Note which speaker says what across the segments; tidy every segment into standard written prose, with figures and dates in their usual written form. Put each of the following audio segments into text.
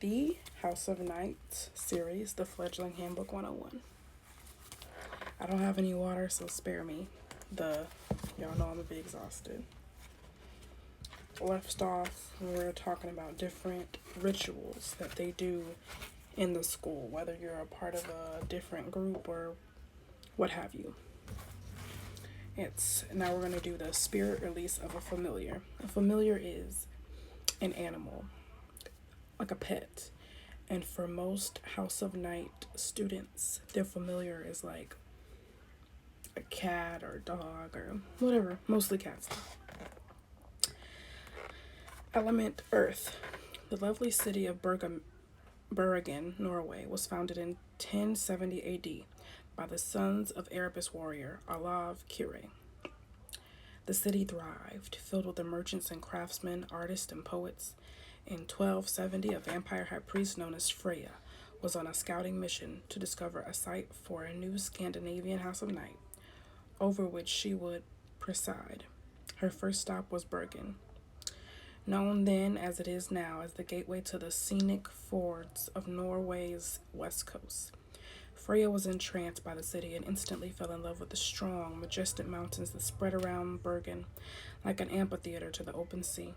Speaker 1: the House of Night series, the Fledgling Handbook 101. I don't have any water, so spare me. Y'all know I'm a bit exhausted. Left off, we were talking about different rituals that they do in the school, whether you're a part of a different group or what have you. Now we're going to do the spirit release of a familiar. A familiar is an animal, like a pet. And for most House of Night students, their familiar is like a cat or a dog or whatever, mostly cats. Element Earth. The lovely city of Bergen, Norway, was founded in 1070 AD by the sons of Erebus warrior Olav Kyrre. The city thrived, filled with the merchants and craftsmen, artists and poets. In 1270, a vampire high priest known as Freya was on a scouting mission to discover a site for a new Scandinavian House of Night, over which she would preside. Her first stop was Bergen, known then as it is now as the gateway to the scenic fjords of Norway's west coast. Freya was entranced by the city and instantly fell in love with the strong, majestic mountains that spread around Bergen like an amphitheater to the open sea.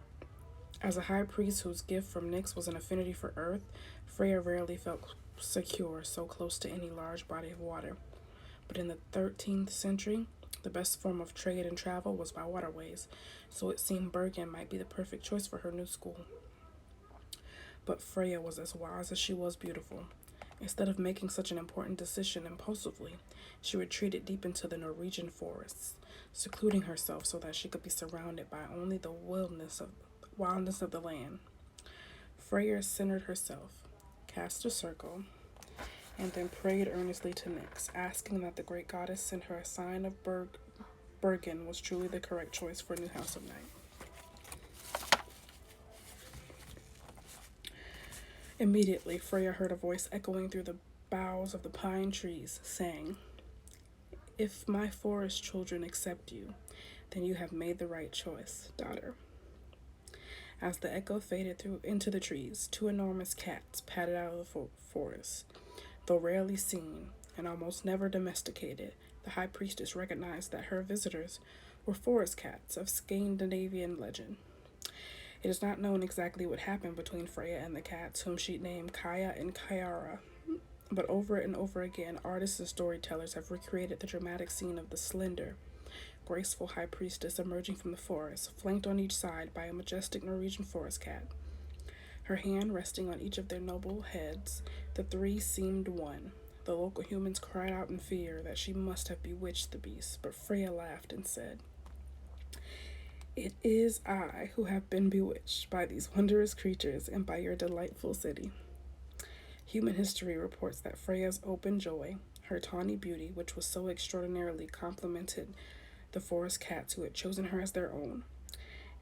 Speaker 1: As a high priest whose gift from Nyx was an affinity for earth, Freya rarely felt secure so close to any large body of water. But in the 13th century, the best form of trade and travel was by waterways, so it seemed Bergen might be the perfect choice for her new school. But Freya was as wise as she was beautiful. Instead of making such an important decision impulsively, she retreated deep into the Norwegian forests, secluding herself so that she could be surrounded by only the wildness of the land. Freya centered herself, cast a circle, and then prayed earnestly to Nyx, asking that the great goddess send her a sign of Bergen was truly the correct choice for a new House of Night. Immediately, Freya heard a voice echoing through the boughs of the pine trees, saying, "If my forest children accept you, then you have made the right choice, daughter." As the echo faded into the trees, two enormous cats padded out of the forest. Though rarely seen and almost never domesticated, the high priestess recognized that her visitors were forest cats of Scandinavian legend. It is not known exactly what happened between Freya and the cats, whom she named Kaya and Kyara, but over and over again, artists and storytellers have recreated the dramatic scene of the slender, graceful high priestess emerging from the forest, flanked on each side by a majestic Norwegian forest cat. Her hand resting on each of their noble heads, the three seemed one. The local humans cried out in fear that she must have bewitched the beast, but Freya laughed and said, "It is I who have been bewitched by these wondrous creatures and by your delightful city." Human history reports that Freya's open joy, her tawny beauty, which was so extraordinarily complemented the forest cats who had chosen her as their own,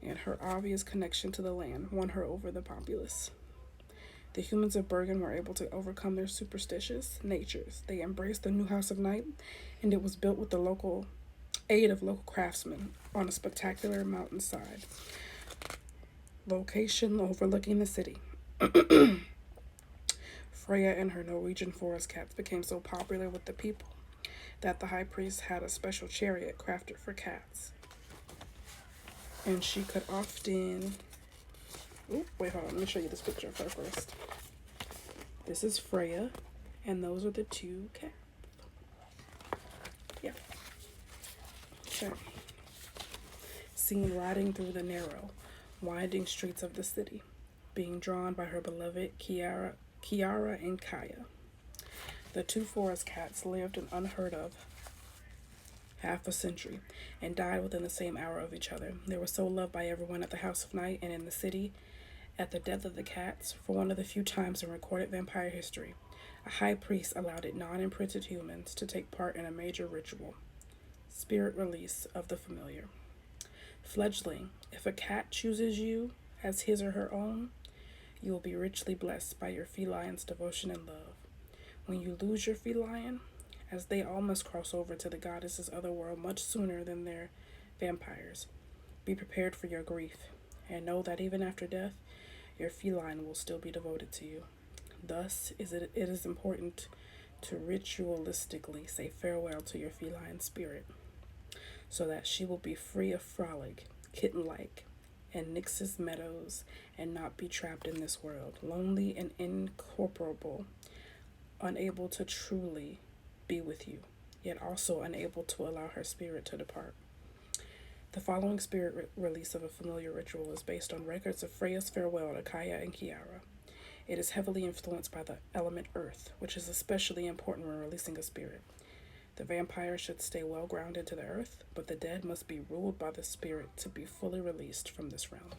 Speaker 1: and her obvious connection to the land won her over the populace. The humans of Bergen were able to overcome their superstitious natures. They embraced the new House of Night, and it was built with the aid of local craftsmen on a spectacular mountainside location overlooking the city. Freya and her Norwegian forest cats became so popular with the people that the high priest had a special chariot crafted for cats. And she could often... wait, hold on. Let me show you this picture of her first. This is Freya, and those are the two cats. Yeah. Okay. Seen riding through the narrow, winding streets of the city, being drawn by her beloved Kiara and Kaya. The two forest cats lived an unheard of half a century and died within the same hour of each other. They were so loved by everyone at the House of Night and in the city. At the death of the cats, for one of the few times in recorded vampire history, a high priest allowed non-imprinted humans to take part in a major ritual. Spirit release of the familiar. Fledgling, if a cat chooses you as his or her own, you will be richly blessed by your feline's devotion and love. When you lose your feline, as they all must cross over to the goddess's other world much sooner than their vampires, be prepared for your grief, and know that even after death, your feline will still be devoted to you. Thus, it is important to ritualistically say farewell to your feline spirit, so that she will be free of frolic, kitten like, and Nix's meadows, and not be trapped in this world, lonely and incorporable, unable to truly be with you, yet also unable to allow her spirit to depart. The following release of a familiar ritual is based on records of Freya's farewell to Kaya and Kiara. It is heavily influenced by the element earth, which is especially important when releasing a spirit. The vampire should stay well grounded to the earth, but the dead must be ruled by the spirit to be fully released from this realm.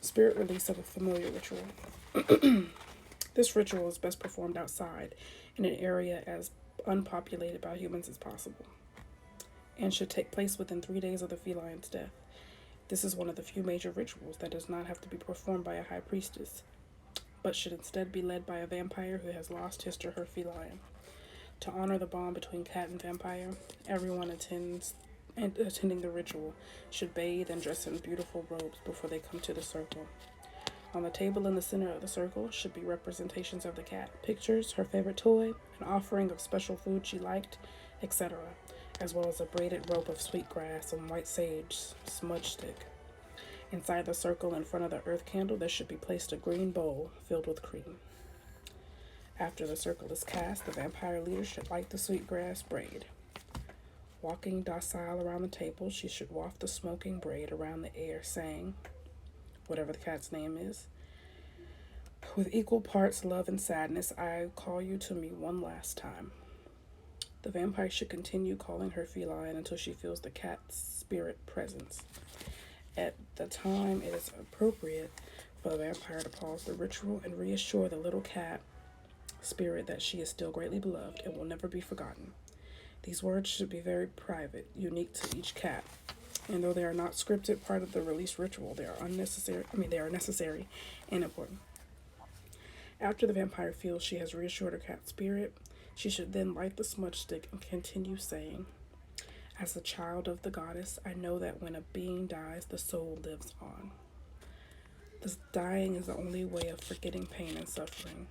Speaker 1: Spirit release of a familiar ritual. This ritual is best performed outside in an area as unpopulated by humans as possible, and should take place within 3 days of the feline's death. This is one of the few major rituals that does not have to be performed by a high priestess, but should instead be led by a vampire who has lost his or her feline. To honor the bond between cat and vampire, everyone attending the ritual should bathe and dress in beautiful robes before they come to the circle. On the table in the center of the circle should be representations of the cat, pictures, her favorite toy, an offering of special food she liked, etc., as well as a braided rope of sweetgrass and white sage smudge stick. Inside the circle in front of the earth candle, there should be placed a green bowl filled with cream. After the circle is cast, the vampire leader should light the sweetgrass braid. Walking docile around the table, she should waft the smoking braid around the air, saying, whatever the cat's name is, with equal parts love and sadness, I call you to me one last time. The vampire should continue calling her feline until she feels the cat's spirit presence. At the time it is appropriate for the vampire to pause the ritual and reassure the little cat spirit that she is still greatly beloved and will never be forgotten. These words should be very private, unique to each cat, and though they are not scripted part of the release ritual, they are necessary and important. After the vampire feels she has reassured her cat spirit, she should then light the smudge stick and continue saying, as a child of the goddess, I know that when a being dies, the soul lives on. This dying is the only way of forgetting pain and suffering.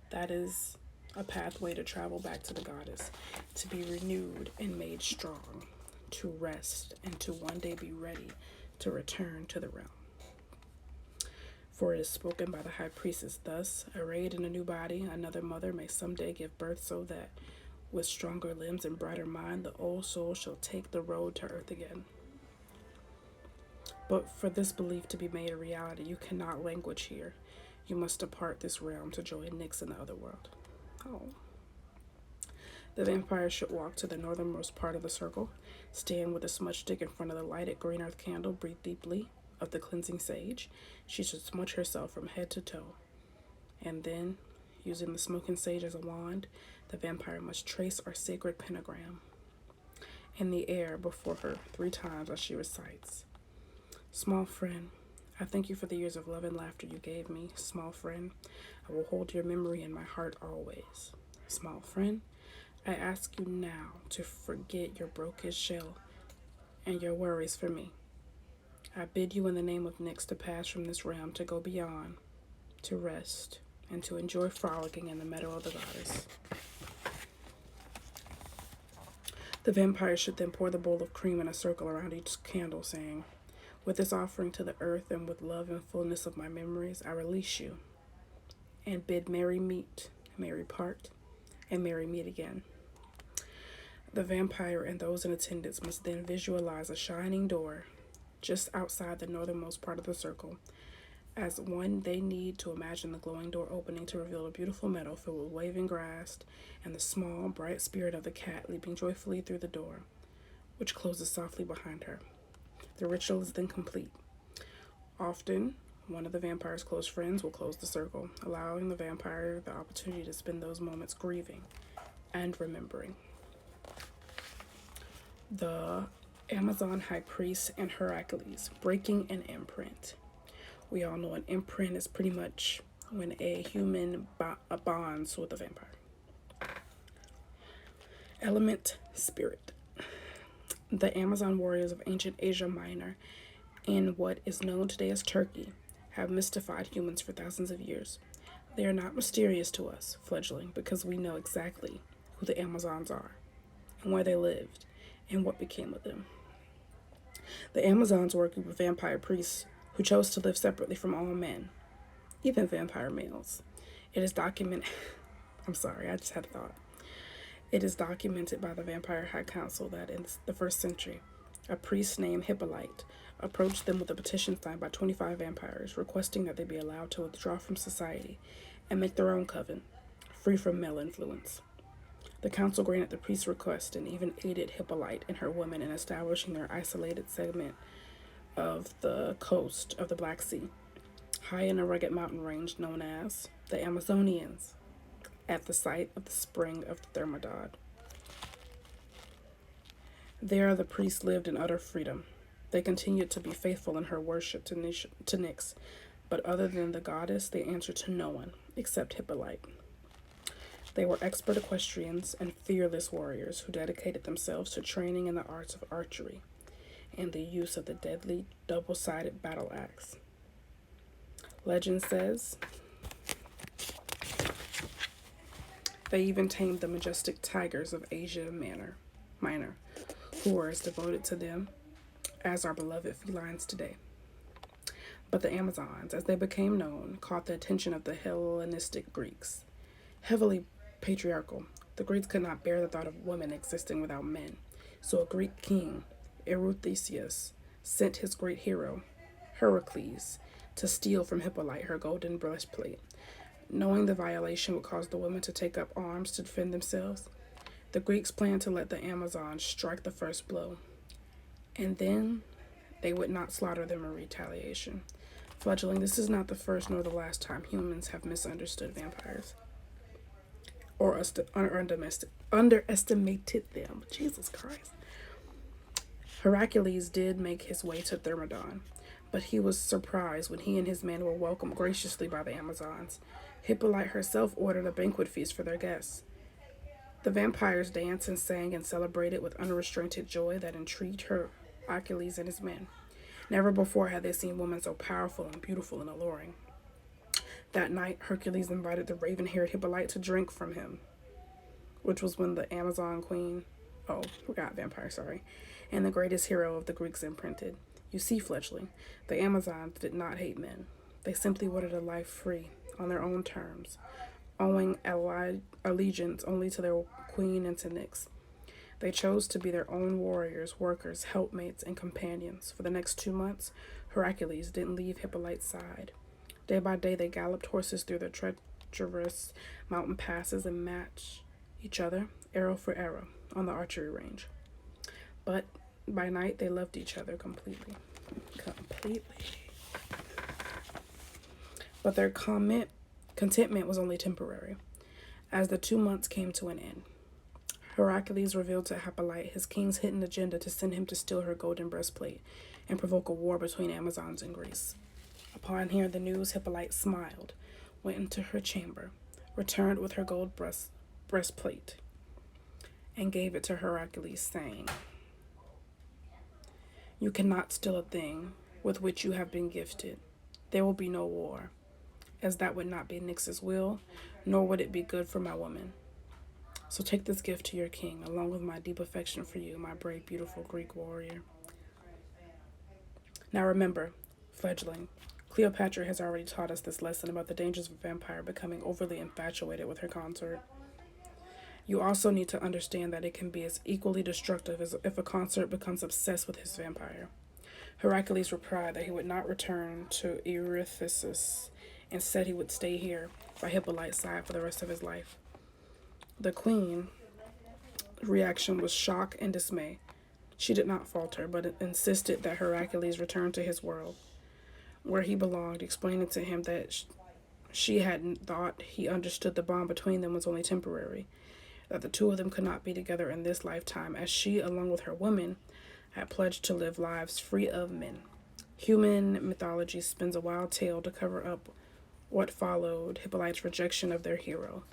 Speaker 1: That is a pathway to travel back to the goddess, to be renewed and made strong, to rest, and to one day be ready to return to the realm. For it is spoken by the high priestess thus, arrayed in a new body, another mother may someday give birth, so that with stronger limbs and brighter mind, the old soul shall take the road to earth again. But for this belief to be made a reality, you cannot languish here. You must depart this realm to join Nyx in the other world. Oh. The vampire should walk to the northernmost part of the circle, stand with a smudge stick in front of the lighted green earth candle, breathe deeply of the cleansing sage. She should smudge herself from head to toe. And then, using the smoking sage as a wand, the vampire must trace our sacred pentagram in the air before her 3 times as she recites, small friend, I thank you for the years of love and laughter you gave me. Small friend, I will hold your memory in my heart always. Small friend, I ask you now to forget your broken shell and your worries for me. I bid you in the name of Nyx to pass from this realm, to go beyond, to rest, and to enjoy frolicking in the meadow of the goddess. The vampire should then pour the bowl of cream in a circle around each candle, saying, with this offering to the earth and with love and fullness of my memories, I release you and bid merry meet, merry part, and merry meet again. The vampire and those in attendance must then visualize a shining door just outside the northernmost part of the circle. As one, they need to imagine the glowing door opening to reveal a beautiful meadow filled with waving grass and the small, bright spirit of the cat leaping joyfully through the door, which closes softly behind her. The ritual is then complete. Often, one of the vampire's close friends will close the circle, allowing the vampire the opportunity to spend those moments grieving and remembering. The Amazon High Priest and Heracles, breaking an imprint. We all know an imprint is pretty much when a human bonds with a vampire. Element spirit. The Amazon warriors of ancient Asia Minor in what is known today as Turkey have mystified humans for thousands of years. They are not mysterious to us, fledgling, because we know exactly who the Amazons are and where they lived and what became of them. The Amazons were a group of vampire priests who chose to live separately from all men, even vampire males. It is documented. I'm sorry, I just had a thought. It is documented by the Vampire High Council that in the first century, a priest named Hippolyte approached them with a petition signed by 25 vampires requesting that they be allowed to withdraw from society and make their own coven, free from male influence. The council granted the priest's request and even aided Hippolyte and her women in establishing their isolated segment of the coast of the Black Sea, high in a rugged mountain range known as the Amazonians, at the site of the spring of the Thermodad. There the priests lived in utter freedom. They continued to be faithful in her worship to Nyx, but other than the goddess, they answered to no one except Hippolyte. They were expert equestrians and fearless warriors who dedicated themselves to training in the arts of archery and the use of the deadly double-sided battle axe. Legend says they even tamed the majestic tigers of Asia Minor, who were as devoted to them as our beloved felines today. But the Amazons, as they became known, caught the attention of the Hellenistic Greeks. Heavily patriarchal, the Greeks could not bear the thought of women existing without men. So a Greek king, Eurystheus, sent his great hero, Heracles, to steal from Hippolyte her golden breastplate. Knowing the violation would cause the women to take up arms to defend themselves, the Greeks planned to let the Amazons strike the first blow, and then they would not slaughter them in retaliation. Fledgling, this is not the first nor the last time humans have misunderstood vampires or underestimated them. Jesus Christ. Heracles did make his way to Thermodon, but he was surprised when he and his men were welcomed graciously by the Amazons. Hippolyte herself ordered a banquet feast for their guests. The vampires danced and sang and celebrated with unrestrained joy that intrigued Heracles and his men. Never before had they seen women so powerful and beautiful and alluring. That night, Hercules invited the raven-haired Hippolyte to drink from him, which was when the Amazon queen, and the greatest hero of the Greeks imprinted. You see, Fledgling, the Amazons did not hate men. They simply wanted a life free, on their own terms, owing allegiance only to their queen and to Nyx. They chose to be their own warriors, workers, helpmates, and companions. For the next 2 months, Heracles didn't leave Hippolyte's side. Day by day, they galloped horses through the treacherous mountain passes and matched each other, arrow for arrow, on the archery range. But by night, they loved each other completely. But their contentment was only temporary. As the 2 months came to an end, Heracles revealed to Hippolyte his king's hidden agenda to send him to steal her golden breastplate and provoke a war between Amazons and Greece. Upon hearing the news, Hippolyte smiled, went into her chamber, returned with her gold breastplate, and gave it to Heracles, saying, "You cannot steal a thing with which you have been gifted. There will be no war, as that would not be Nyx's will, nor would it be good for my woman. So take this gift to your king, along with my deep affection for you, my brave, beautiful Greek warrior." Now remember, Fledgling, Cleopatra has already taught us this lesson about the dangers of a vampire becoming overly infatuated with her consort. You also need to understand that it can be as equally destructive as if a consort becomes obsessed with his vampire. Heracles replied that he would not return to Eurystheus. Instead, he would stay here by Hippolyte's side for the rest of his life. The queen's reaction was shock and dismay. She did not falter, but insisted that Heracles return to his world, where he belonged, explaining to him that she hadn't thought he understood the bond between them was only temporary, that the two of them could not be together in this lifetime, as she, along with her women, had pledged to live lives free of men. Human mythology spins a wild tale to cover up what followed Hippolyte's rejection of their hero.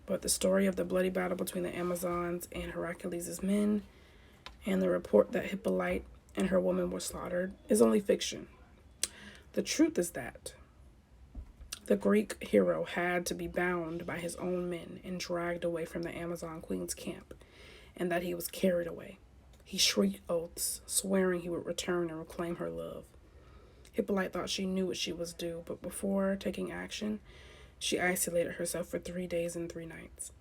Speaker 1: But the story of the bloody battle between the Amazons and Heracles' men, and the report that Hippolyte and her women were slaughtered is only fiction. The truth is that the Greek hero had to be bound by his own men and dragged away from the Amazon queen's camp, and that he was carried away. He shrieked oaths, swearing he would return and reclaim her love. Hippolyte thought she knew what she was due, but before taking action, she isolated herself for 3 days and 3 nights,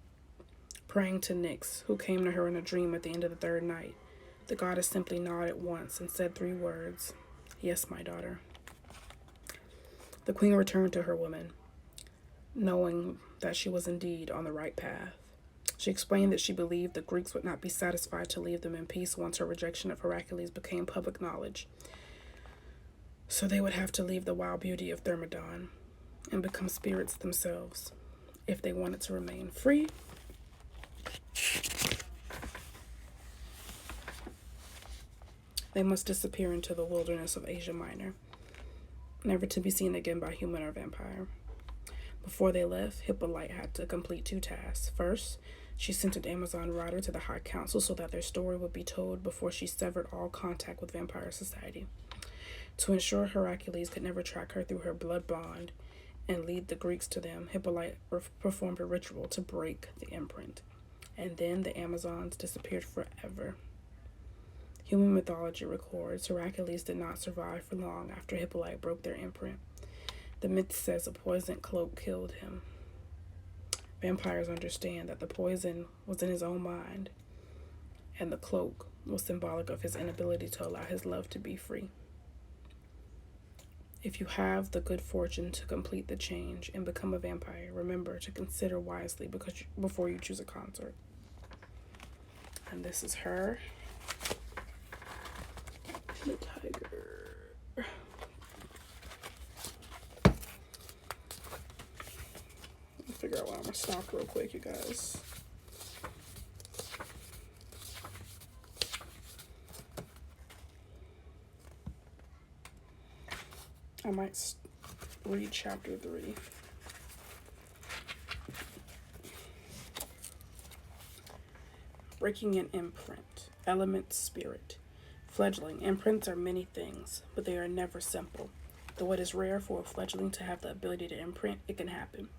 Speaker 1: praying to Nyx, who came to her in a dream at the end of the 3rd night. The goddess simply nodded once and said 3 words, "Yes, my daughter." The queen returned to her women, knowing that she was indeed on the right path. She explained that she believed the Greeks would not be satisfied to leave them in peace once her rejection of Heracles became public knowledge. So they would have to leave the wild beauty of Thermodon and become spirits themselves if they wanted to remain free. They must disappear into the wilderness of Asia Minor, never to be seen again by human or vampire. Before they left, Hippolyte had to complete 2 tasks. First, she sent an Amazon rider to the High Council so that their story would be told before she severed all contact with Vampire Society. To ensure Heracles could never track her through her blood bond and lead the Greeks to them, Hippolyte performed a ritual to break the imprint. And then the Amazons disappeared forever. Human mythology records Heracles did not survive for long after Hippolyte broke their imprint. The myth says a poisoned cloak killed him. Vampires understand that the poison was in his own mind, and the cloak was symbolic of his inability to allow his love to be free. If you have the good fortune to complete the change and become a vampire, remember to consider wisely before you choose a consort. And this is her. The tiger. Figure out why I'm stopped real quick, you guys. I might read chapter 3. Breaking an imprint. Element spirit. Fledgling. Imprints are many things, but they are never simple. Though it is rare for a fledgling to have the ability to imprint, it can happen.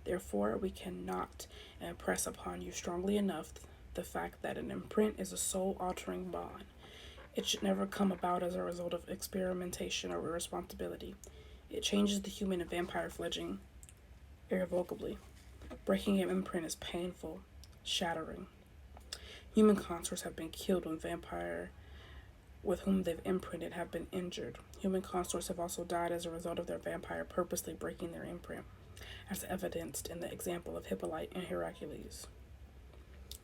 Speaker 1: Therefore, we cannot impress upon you strongly enough the fact that an imprint is a soul-altering bond. It should never come about as a result of experimentation or irresponsibility. It changes the human and vampire fledgling irrevocably. Breaking an imprint is painful, shattering. Human consorts have been killed when vampire with whom they've imprinted have been injured. Human consorts have also died as a result of their vampire purposely breaking their imprint, as evidenced in the example of Hippolyte and Heracles.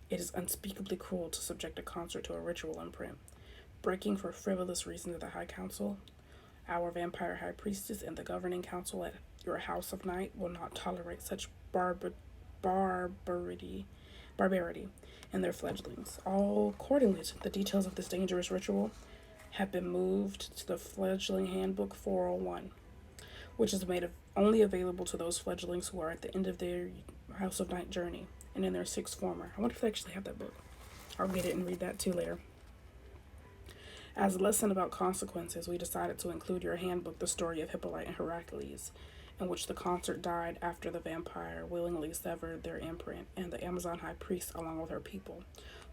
Speaker 1: It is unspeakably cruel to subject a consort to a ritual imprint. Breaking for frivolous reasons at the High Council, our vampire high priestess and the governing council at your House of Night will not tolerate such barbarity in their fledglings. All accordingly, the details of this dangerous ritual have been moved to the Fledgling Handbook 401, which is made only available to those fledglings who are at the end of their House of Night journey and in their 6th former. I wonder if they actually have that book. I'll get it and read that too later. As a lesson about consequences, we decided to include your handbook the story of Hippolyte and Heracles, in which the consort died after the vampire willingly severed their imprint, and the Amazon high priest, along with her people,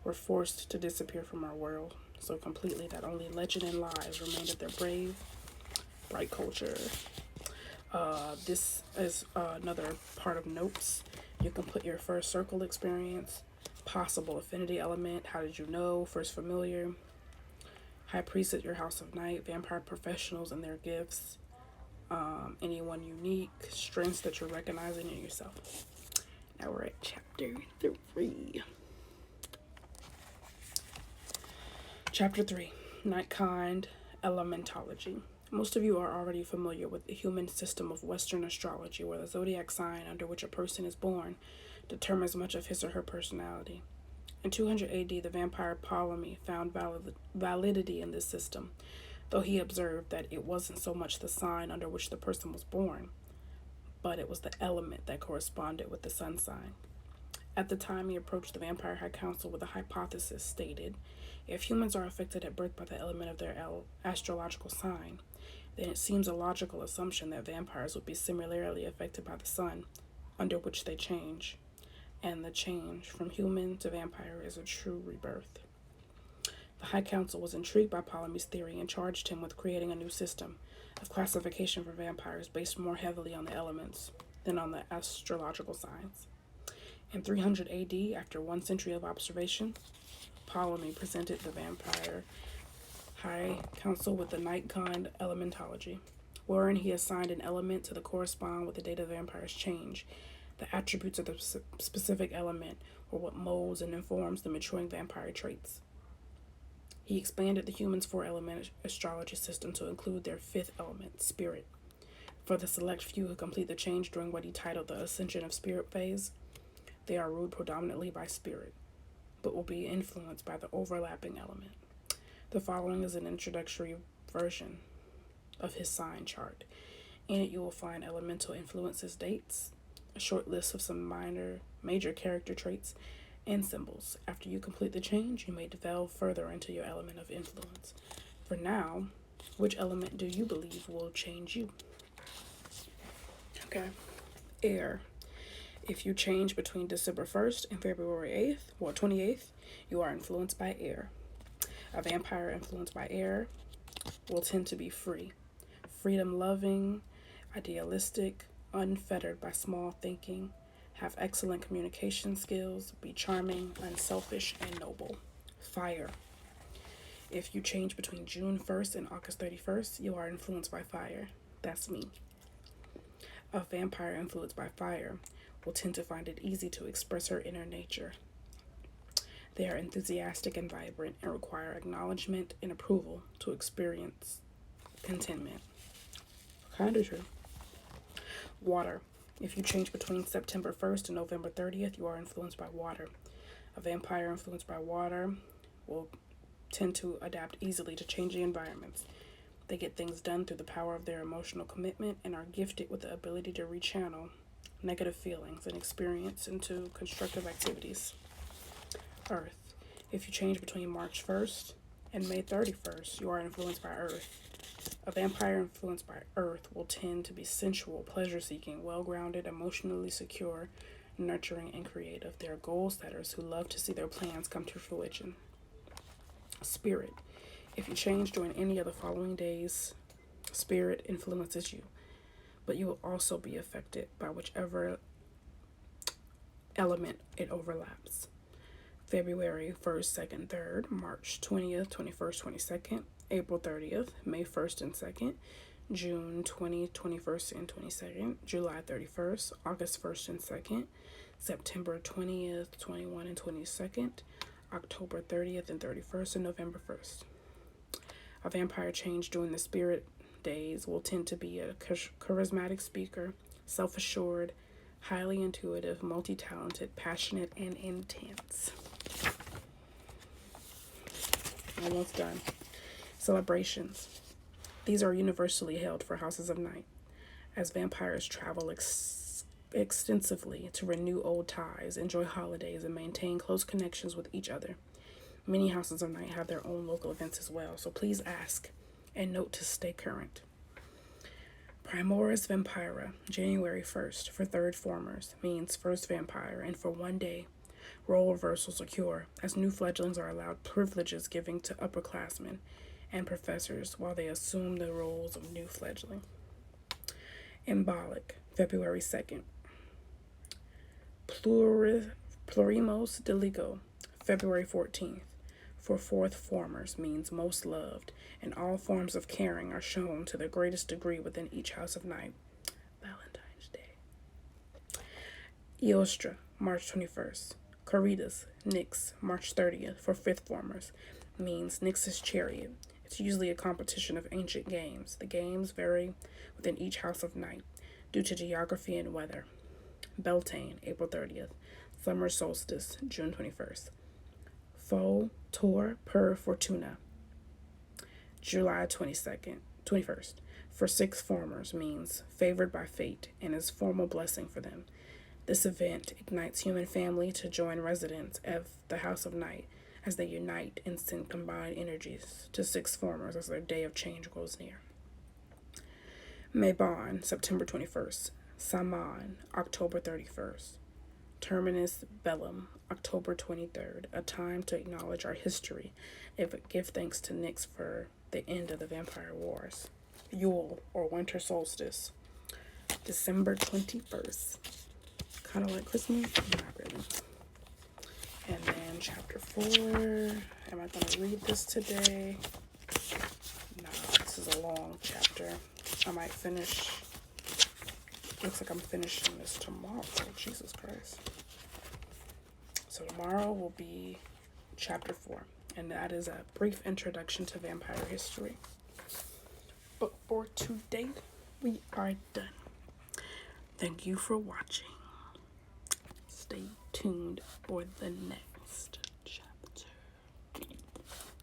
Speaker 1: were forced to disappear from our world so completely that only legend and lies remained of their brave, bright culture. This is another part of notes. You can put your first circle experience, possible affinity element, how did you know, first familiar, high priest at your House of Night, vampire professionals and their gifts, anyone unique, strengths that you're recognizing in yourself. Now we're at chapter 3. Chapter 3, Nightkind Elementology. Most of you are already familiar with the human system of Western astrology, where the zodiac sign under which a person is born determines much of his or her personality. In 200 AD, the vampire Ptolemy found validity in this system, though he observed that it wasn't so much the sign under which the person was born, but it was the element that corresponded with the sun sign. At the time he approached the Vampire High Council with a hypothesis stated, if humans are affected at birth by the element of their astrological sign, then it seems a logical assumption that vampires would be similarly affected by the sun, under which they change, and the change from human to vampire is a true rebirth. The High Council was intrigued by Ptolemy's theory and charged him with creating a new system of classification for vampires based more heavily on the elements than on the astrological signs. In 300 AD, after 1 century of observation, Ptolemy presented the Vampire High Council with the night-kind elementology, wherein he assigned an element to correspond with the date of the vampire's change. The attributes of the specific element were what molds and informs the maturing vampire traits. He expanded the human's 4-element astrology system to include their 5th element, spirit. For the select few who complete the change during what he titled the Ascension of Spirit phase, they are ruled predominantly by spirit, but will be influenced by the overlapping element. The following is an introductory version of his sign chart. In it you will find elemental influences dates, a short list of some major character traits, and symbols. After you complete the change, you may delve further into your element of influence. For now, which element do you believe will change you? Okay. Air. If you change between December 1st and February 8th or 28th, you are influenced by air. A vampire influenced by air will tend to be free, freedom-loving, idealistic, unfettered by small thinking, have excellent communication skills, be charming, unselfish, and noble. Fire. If you change between June 1st and August 31st, you are influenced by fire. That's me. A vampire influenced by fire will tend to find it easy to express her inner nature. They are enthusiastic and vibrant and require acknowledgement and approval to experience contentment. Kind of true. Water. If you change between September 1st and November 30th, you are influenced by water. A vampire influenced by water will tend to adapt easily to changing environments. They get things done through the power of their emotional commitment and are gifted with the ability to rechannel negative feelings and experience into constructive activities. Earth. If you change between March 1st and May 31st, you are influenced by Earth. A vampire influenced by Earth will tend to be sensual, pleasure-seeking, well-grounded, emotionally secure, nurturing, and creative. They are goal-setters who love to see their plans come to fruition. Spirit. If you change during any of the following days, spirit influences you, but you will also be affected by whichever element it overlaps. February 1st, 2nd, 3rd, March 20th, 21st, 22nd, April 30th, May 1st and 2nd, June 20th, 21st and 22nd, July 31st, August 1st and 2nd, September 20th, 21 and 22nd, October 30th and 31st, and November 1st. A vampire change during the spirit days will tend to be a charismatic speaker, self-assured, highly intuitive, multi-talented, passionate, and intense. Almost done. Celebrations. These are universally held for houses of night, as vampires travel extensively to renew old ties, enjoy holidays, and maintain close connections with each other. Many houses of night have their own local events as well, so please ask and note to stay current. Primoris Vampira, January 1st, for 3rd formers, means first vampire, and for 1 day, role reversals occur, as new fledglings are allowed privileges given to upperclassmen and professors while they assume the roles of new fledgling. Embolic, February 2nd. Plurimos Delico, February 14th, for 4th formers, means most loved, and all forms of caring are shown to the greatest degree within each house of night. Valentine's Day. Eostra, March 21st. Caritas, Nyx, March 30th, for 5th formers, means Nyx's chariot. It's usually a competition of ancient games. The games vary within each house of night due to geography and weather. Beltane, April 30th. Summer solstice, June 21st. Fo Tor per Fortuna, July 21st, for 6 formers, means favored by fate and is formal blessing for them. This event ignites human family to join residents of the House of Night as they unite and send combined energies to six formers as their day of change grows near. Mabon, September 21st. Saman, October 31st. Terminus Bellum, October 23rd. A time to acknowledge our history and give thanks to Nyx for the end of the Vampire Wars. Yule, or Winter Solstice, December 21st. Kind of like Christmas, not really. And then chapter 4. Am I going to read this today? No, this is a long chapter. I might finish. Looks like I'm finishing this tomorrow. Jesus Christ. So tomorrow will be chapter 4. And that is a brief introduction to vampire history. But for today, we are done. Thank you for watching. Stay tuned for the next chapter.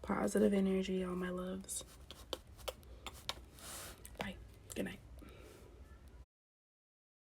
Speaker 1: Positive energy, all my loves.